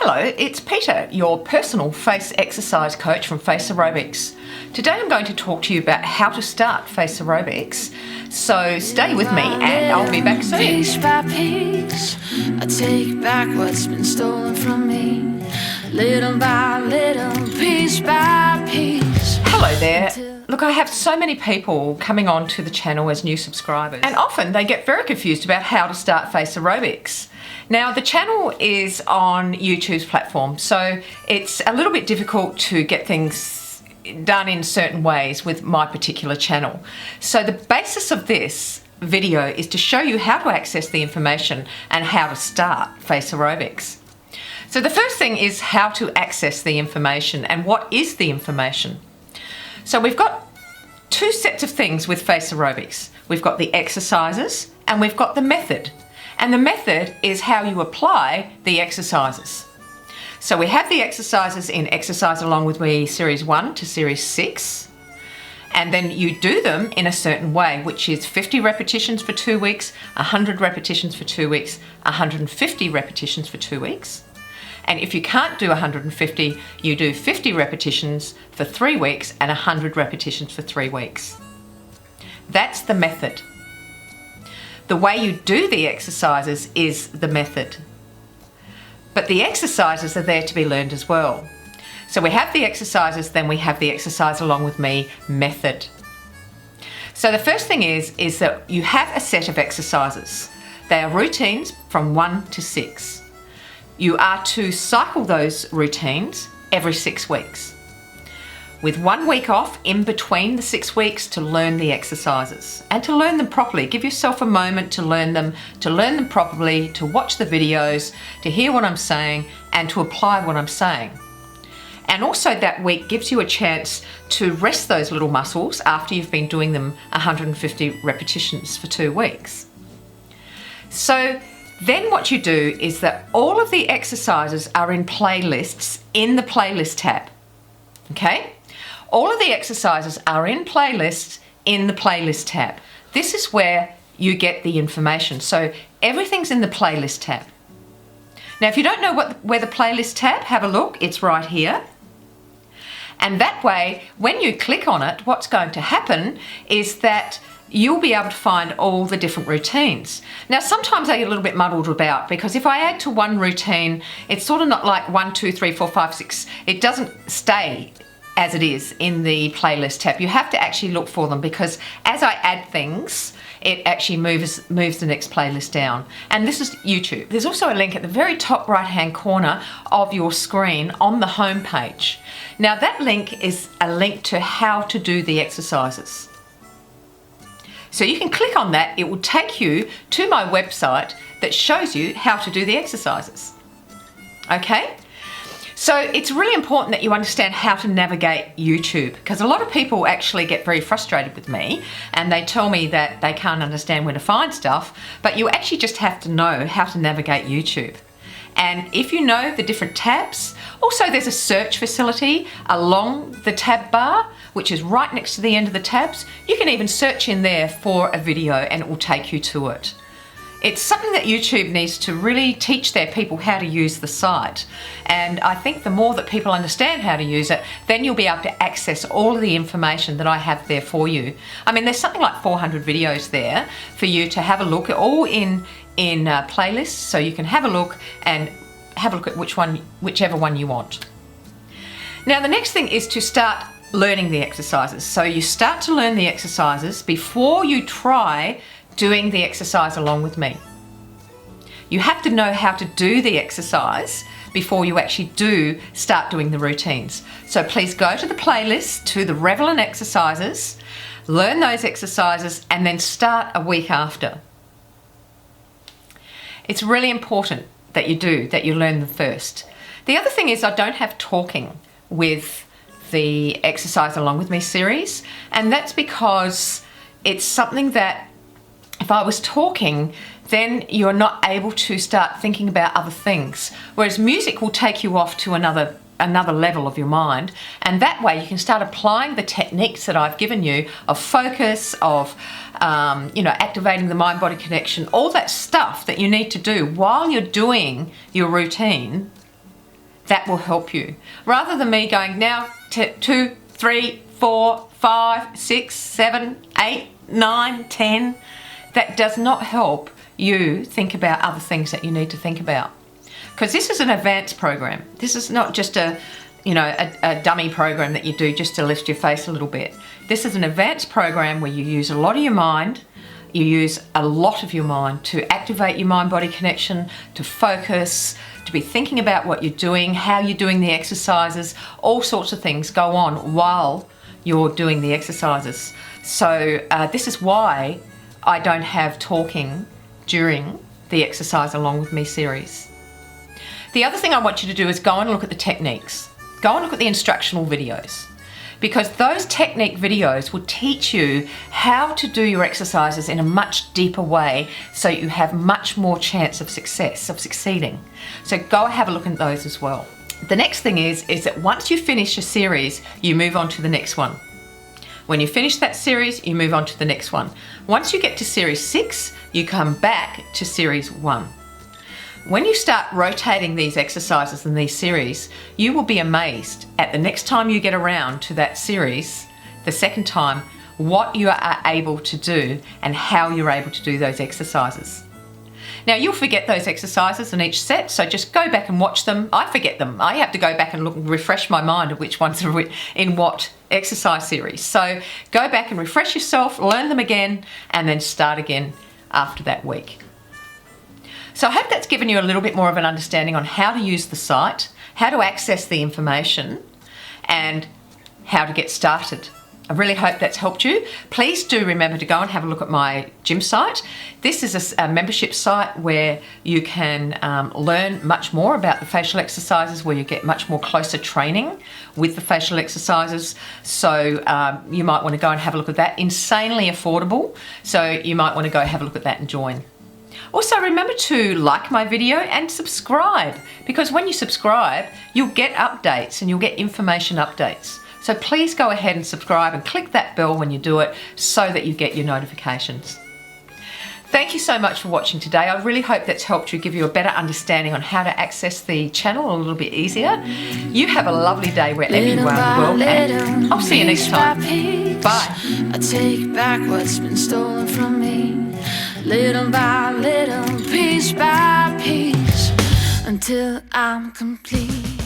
Hello, it's Peter, your personal face exercise coach from Facerobics. Today I'm going to talk to you about how to start face aerobics, so stay with me and I'll be back soon. Piece by piece, I take back what's been stolen from me, little by little, piece by piece. Hello there. Look, I have so many people coming on to the channel as new subscribers, and often they get very confused about how to start face aerobics. Now, the channel is on YouTube's platform, so it's a little bit difficult to get things done in certain ways with my particular channel. So the basis of this video is to show you how to access the information and how to start face aerobics. So the first thing is how to access the information and what is the information. So we've got two sets of things with face aerobics. We've got the exercises and we've got the method. And the method is how you apply the exercises. So we have the exercises in Exercise Along With Me Series 1 to Series 6. And then you do them in a certain way, which is 50 repetitions for 2 weeks, 100 repetitions for 2 weeks, 150 repetitions for 2 weeks. And if you can't do 150, you do 50 repetitions for 3 weeks and 100 repetitions for 3 weeks. That's the method. The way you do the exercises is the method. But the exercises are there to be learned as well. So we have the exercises, then we have the Exercise Along With Me method. So the first thing is that you have a set of exercises. They are routines from 1 to 6. You are to cycle those routines every 6 weeks, with 1 week off in between the 6 weeks to learn the exercises and to learn them properly. Give yourself a moment to learn them properly, to watch the videos, to hear what I'm saying and to apply what I'm saying. And also that week gives you a chance to rest those little muscles after you've been doing them 150 repetitions for 2 weeks. So then what you do is that all of the exercises are in playlists in the playlist tab, okay? All of the exercises are in playlists in the playlist tab. This is where you get the information. So everything's in the playlist tab. Now, if you don't know where the playlist tab, have a look, it's right here. And that way, when you click on it, what's going to happen is that you'll be able to find all the different routines. Now, sometimes I get a little bit muddled about because if I add to one routine, it's sort of not like 1, 2, 3, 4, 5, 6. It doesn't stay as it is in the playlist tab. You have to actually look for them because as I add things, it actually moves the next playlist down. And this is YouTube. There's also a link at the very top right-hand corner of your screen on the home page. Now, that link is a link to how to do the exercises. So you can click on that, it will take you to my website that shows you how to do the exercises. Okay? So it's really important that you understand how to navigate YouTube because a lot of people actually get very frustrated with me and they tell me that they can't understand where to find stuff, but you actually just have to know how to navigate YouTube. And if you know the different tabs, also there's a search facility along the tab bar, which is right next to the end of the tabs. You can even search in there for a video and it will take you to it. It's something that YouTube needs to really teach their people how to use the site. And I think the more that people understand how to use it, then you'll be able to access all of the information that I have there for you. I mean, there's something like 400 videos there for you to have a look at, all in playlists, so you can have a look at whichever one you want. Now, the next thing is to start learning the exercises. So you start to learn the exercises before you try doing the exercise along with me. You have to know how to do the exercise before you actually do start doing the routines. So please go to the playlist, to the relevant exercises, learn those exercises, and then start a week after. It's really important that you learn them first. The other thing is I don't have talking with the Exercise Along With Me series, and that's because it's something that if I was talking, then you're not able to start thinking about other things. Whereas music will take you off to another level of your mind, and that way you can start applying the techniques that I've given you of focus, of activating the mind-body connection, all that stuff that you need to do while you're doing your routine That will help you. Rather than me going now 2, 3, 4, 5, 6, 7, 8, 9, 10, that does not help you think about other things that you need to think about. Because this is an advanced program. This is not just a dummy program that you do just to lift your face a little bit. This is an advanced program where you use a lot of your mind. You use a lot of your mind to activate your mind-body connection, to focus, to be thinking about what you're doing, how you're doing the exercises, all sorts of things go on while you're doing the exercises. So this is why I don't have talking during the Exercise Along With Me series. The other thing I want you to do is go and look at the techniques. Go and look at the instructional videos, because those technique videos will teach you how to do your exercises in a much deeper way so you have much more chance of success, of succeeding. So go have a look at those as well. The next thing is that once you finish your series, you move on to the next one. When you finish that series, you move on to the next one. Once you get to series 6, you come back to series 1. When you start rotating these exercises and these series, you will be amazed at the next time you get around to that series, the second time, what you are able to do and how you're able to do those exercises. Now, you'll forget those exercises in each set, so just go back and watch them. I forget them. I have to go back and look and refresh my mind of which ones are in what exercise series. So go back and refresh yourself, learn them again, and then start again after that week. So I hope that's given you a little bit more of an understanding on how to use the site, how to access the information, and how to get started. I really hope that's helped you. Please do remember to go and have a look at my gym site. This is a membership site where you can learn much more about the facial exercises, where you get much more closer training with the facial exercises. So you might want to go and have a look at that. Insanely affordable. So you might want to go have a look at that and join. Also, remember to like my video and subscribe, because when you subscribe, you'll get updates and you'll get information updates. So please go ahead and subscribe and click that bell when you do it so that you get your notifications. Thank you so much for watching today. I really hope that's helped you, give you a better understanding on how to access the channel a little bit easier. You have a lovely day wherever you are in the world, and I'll see you next time. Bye. I take back what's been stolen from me, little by little, piece by piece, until I'm complete.